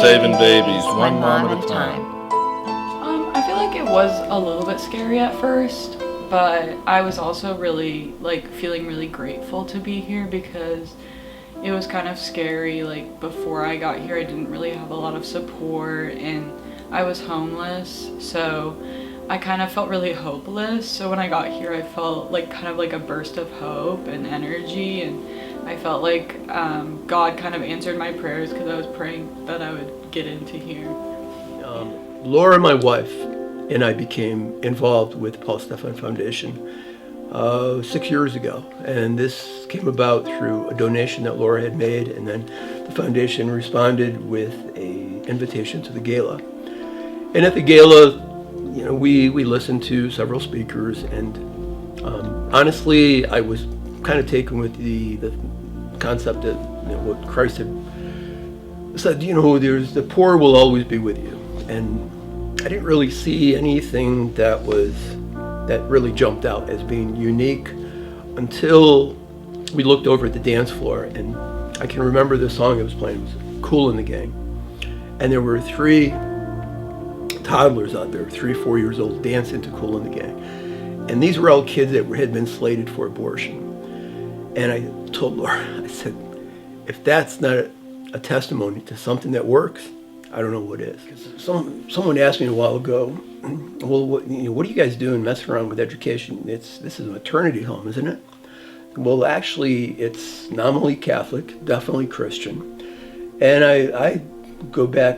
Saving babies, one mom at a time. I feel like it was a little bit scary at first, but I was also really feeling really grateful to be here because it was kind of scary. Like before I got here, I didn't really have a lot of support and I was homeless, so I kind of felt really hopeless. So when I got here, I felt kind of like a burst of hope and energy, and I felt like God kind of answered my prayers because I was praying that I would get into here. Laura, my wife, and I became involved with Paul Stefan Foundation 6 years ago, and this came about through a donation that Laura had made, and then the foundation responded with an invitation to the gala. And at the gala, we listened to several speakers, and honestly, I was kind of taken with the concept that what Christ had said. There's the poor will always be with you, and I didn't really see anything that really jumped out as being unique until we looked over at the dance floor, and I can remember the song that was playing. It was Kool and the Gang, and there were 3 toddlers out there, 3-4 years old, dancing to Kool and the Gang. And these were all kids that had been slated for abortion. And I told Laura, I said, if that's not a testimony to something that works, I don't know what is. Someone asked me a while ago, well, what are you guys doing messing around with education? This is a maternity home, isn't it? Well, actually, it's nominally Catholic, definitely Christian. And I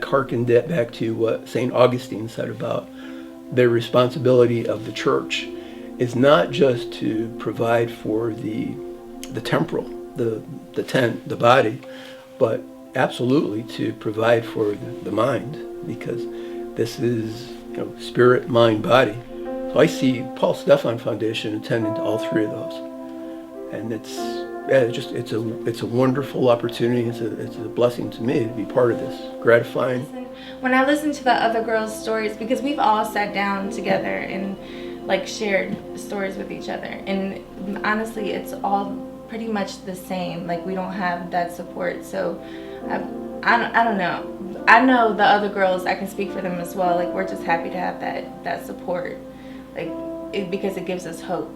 harken that back to what St. Augustine said about the responsibility of the church is not just to provide for the temporal, the tent, the body, but absolutely to provide for the mind, because this is spirit, mind, body. So I see Paul Stefan Foundation attending to all 3 of those, and it's a wonderful opportunity. It's a blessing to me to be part of this. Gratifying. When I listen to the other girls' stories, because we've all sat down together and shared stories with each other, and honestly, it's all pretty much the same. We don't have that support, so I don't know. I know the other girls, I can speak for them as well. We're just happy to have that support, because it gives us hope.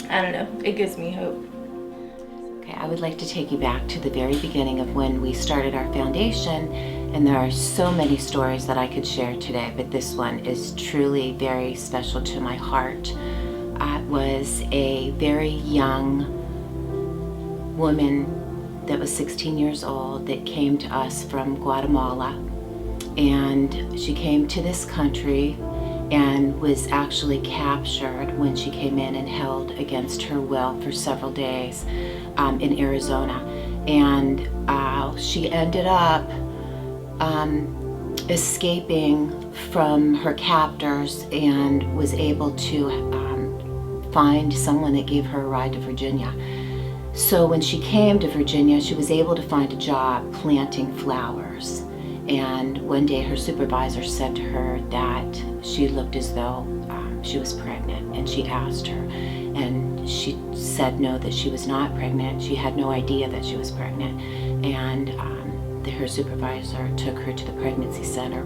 I don't know, it gives me hope. Okay, I would like to take you back to the very beginning of when we started our foundation, and there are so many stories that I could share today, but this one is truly very special to my heart. I was a very young woman that was 16 years old that came to us from Guatemala, and she came to this country and was actually captured when she came in and held against her will for several days in Arizona. And she ended up escaping from her captors and was able to find someone that gave her a ride to Virginia. So when she came to Virginia, she was able to find a job planting flowers. And one day her supervisor said to her that she looked as though she was pregnant, and she asked her, and she said no, that she was not pregnant. She had no idea that she was pregnant, and her supervisor took her to the pregnancy center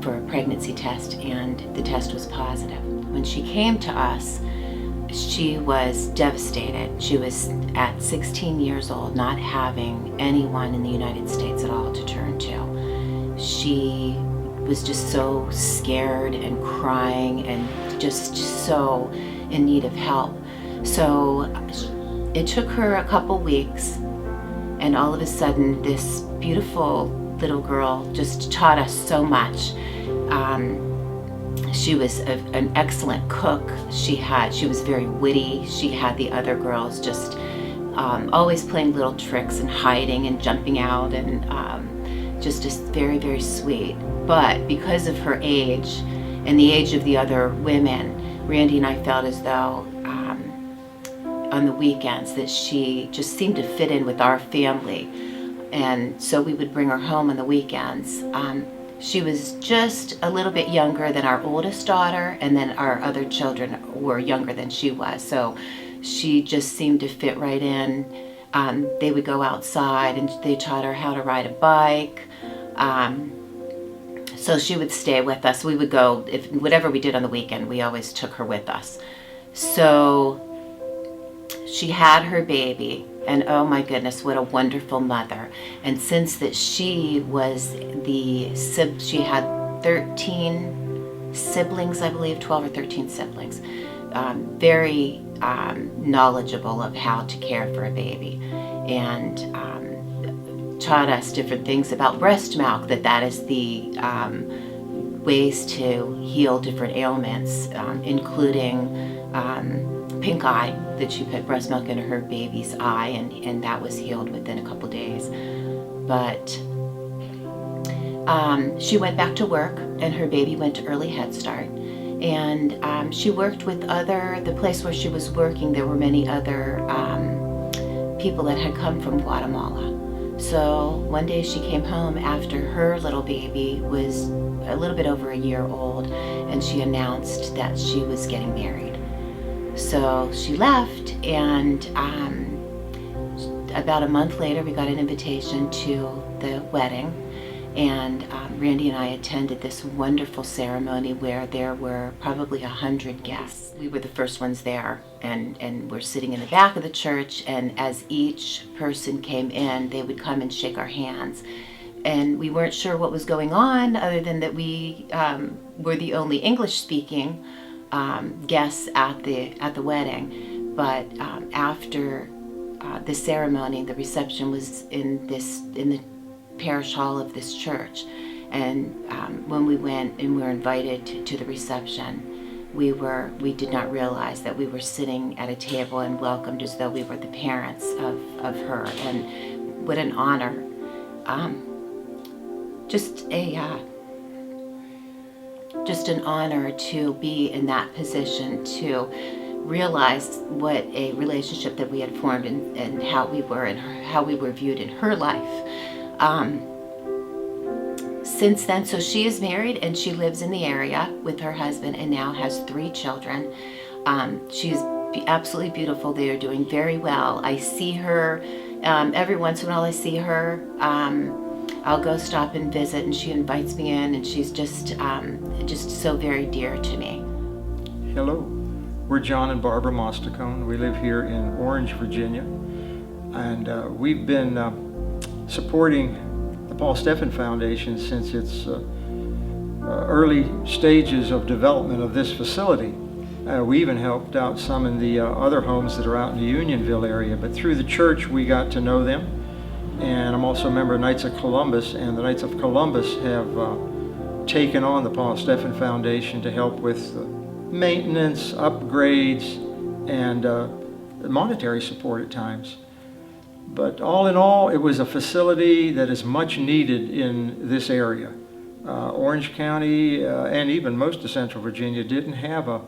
for a pregnancy test, and the test was positive. When she came to us, she was devastated. She was at 16 years old, not having anyone in the United States at all to turn to. She was just so scared and crying and just so in need of help. So it took her a couple weeks, and all of a sudden this beautiful little girl just taught us so much. She was an excellent cook. She was very witty. She had the other girls just always playing little tricks and hiding and jumping out, and just very, very sweet. But because of her age and the age of the other women, Randy and I felt as though on the weekends that she just seemed to fit in with our family, and so we would bring her home on the weekends. She was just a little bit younger than our oldest daughter, and then our other children were younger than she was, so she just seemed to fit right in. They would go outside and they taught her how to ride a bike. So she would stay with us. We would go, if whatever we did on the weekend, we always took her with us. So she had her baby, and oh my goodness, what a wonderful mother. And since that she had 13 siblings, I believe, 12 or 13 siblings, very knowledgeable of how to care for a baby, and taught us different things about breast milk, that is the ways to heal different ailments, including pink eye, that she put breast milk in her baby's eye, and that was healed within a couple days. But she went back to work, and her baby went to early Head Start. And she worked with the place where she was working, there were many other people that had come from Guatemala. So one day she came home after her little baby was a little bit over a year old, and she announced that she was getting married. So she left, and about a month later we got an invitation to the wedding, and Randy and I attended this wonderful ceremony where there were probably 100 guests. We were the first ones there, and we're sitting in the back of the church, and as each person came in, they would come and shake our hands. And we weren't sure what was going on, other than that we were the only English-speaking guests at the wedding. But after the ceremony, the reception was in the parish hall of this church, and when we went and were invited to the reception, we did not realize that we were sitting at a table and welcomed as though we were the parents of her. And what an honor. Just an honor to be in that position, to realize what a relationship that we had formed, and how we were viewed in her life. Since then, so she is married, and she lives in the area with her husband, and now has 3 children. She's absolutely beautiful. They are doing very well. I see her every once in a while. I see her. I'll go stop and visit, and she invites me in, and she's just so very dear to me. Hello, we're John and Barbara Mostacone. We live here in Orange, Virginia, and we've been supporting the Paul Stefan Foundation since its early stages of development of this facility. We even helped out some in the other homes that are out in the Unionville area, but through the church we got to know them. And I'm also a member of Knights of Columbus, and the Knights of Columbus have taken on the Paul Stefan Foundation to help with maintenance, upgrades, and monetary support at times. But all in all, it was a facility that is much needed in this area. Orange County and even most of Central Virginia didn't have a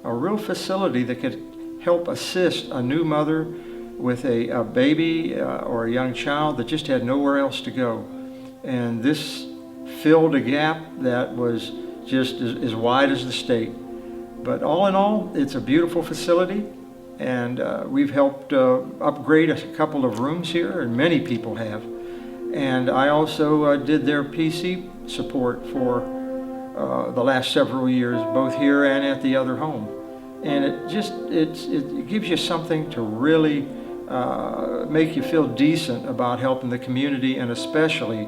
real facility that could help assist a new mother with a baby or a young child that just had nowhere else to go. And this filled a gap that was just as wide as the state. But all in all, it's a beautiful facility, and we've helped upgrade a couple of rooms here, and many people have. And I also did their PC support for the last several years, both here and at the other home. And it gives you something to really make you feel decent about helping the community, and especially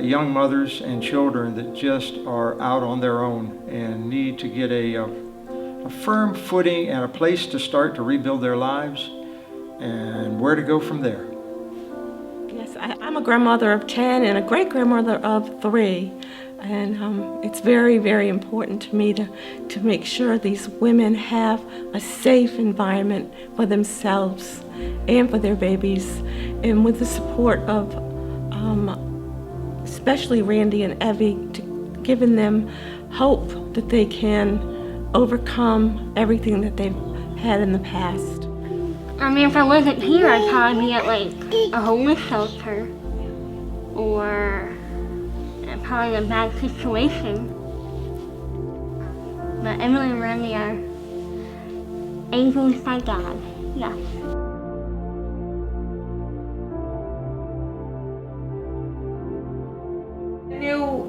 young mothers and children that just are out on their own and need to get a firm footing and a place to start to rebuild their lives, and where to go from there. Yes, I'm a grandmother of 10 and a great-grandmother of 3. And it's very, very important to me to make sure these women have a safe environment for themselves and for their babies. And with the support of especially Randy and Evie, giving them hope that they can overcome everything that they've had in the past. I mean, if I wasn't here, I'd probably be at like a homeless shelter, or probably in a bad situation. But Emily and Randy are angels by God, yes.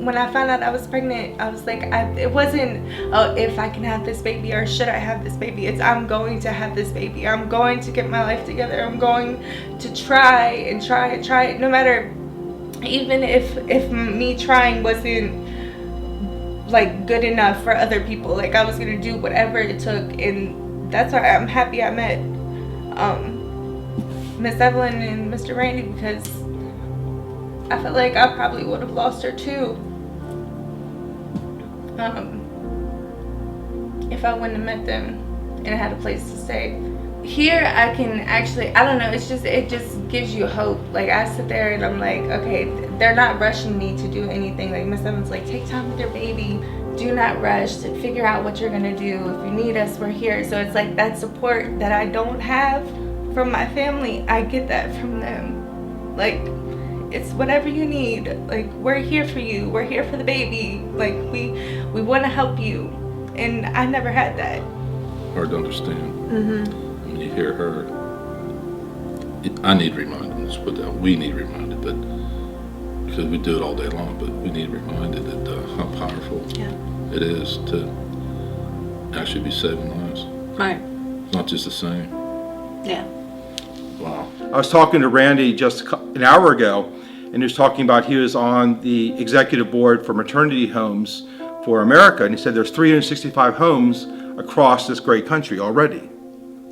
when I found out I was pregnant, I was like, it wasn't, oh, if I can have this baby or should I have this baby. It's, I'm going to have this baby. I'm going to get my life together. I'm going to try and try and try it, no matter, even if me trying wasn't like good enough for other people. Like, I was gonna do whatever it took, and that's why I'm happy I met Miss Evelyn and Mr. Randy, because I feel like I probably would have lost her too if I wouldn't have met them and had a place to stay. Here I can actually, I don't know, it just gives you hope. Like, I sit there and I'm like, okay, they're not rushing me to do anything. Like, Miss Evans, like, take time with your baby. Do not rush to figure out what you're gonna do. If you need us, we're here. So it's like that support that I don't have from my family, I get that from them. Like, it's whatever you need. Like, we're here for you. We're here for the baby. Like, we want to help you. And I never had that. Hard to understand. When you hear her, I need reminded. Let's put that. We need reminded, but because we do it all day long, but we need reminded that how powerful it is to actually be saving lives. Right. It's not just the same. Yeah. Wow. I was talking to Randy just an hour ago, and he was talking about he was on the executive board for maternity homes for America, and he said there's 365 homes across this great country already.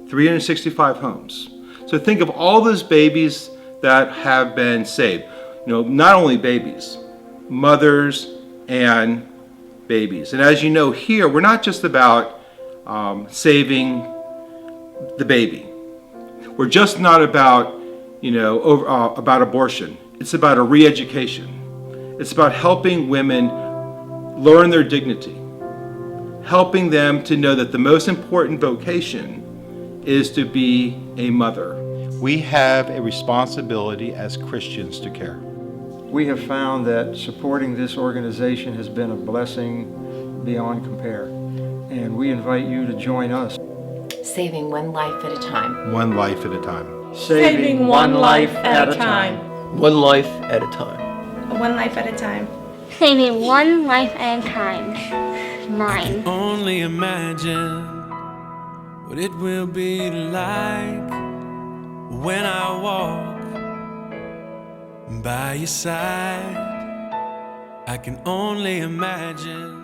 365 homes. So think of all those babies that have been saved. You know, not only babies, mothers and babies. And as you know here, we're not just about saving the baby. We're just not about, about abortion. It's about a re-education. It's about helping women learn their dignity, helping them to know that the most important vocation is to be a mother. We have a responsibility as Christians to care. We have found that supporting this organization has been a blessing beyond compare, and we invite you to join us. Saving one life at a time. One life at a time. Saving one life at a time. One life at a time. One life at a time. Saving one life at a time. Mine. Only imagine what it will be like when I walk by your side. I can only imagine.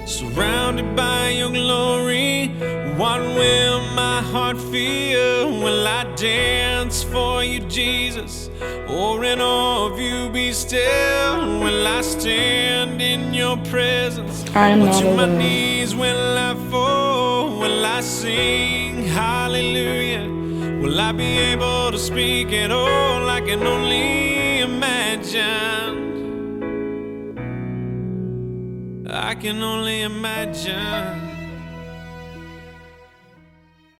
Surrounded by your glory, what will my heart feel? Will I dance for you, Jesus? Or in awe of you be still? Will I stand in your presence? I am Or not to my alone. knees will I fall? Will I sing hallelujah? Will I be able to speak at all? I can only imagine. I can only imagine.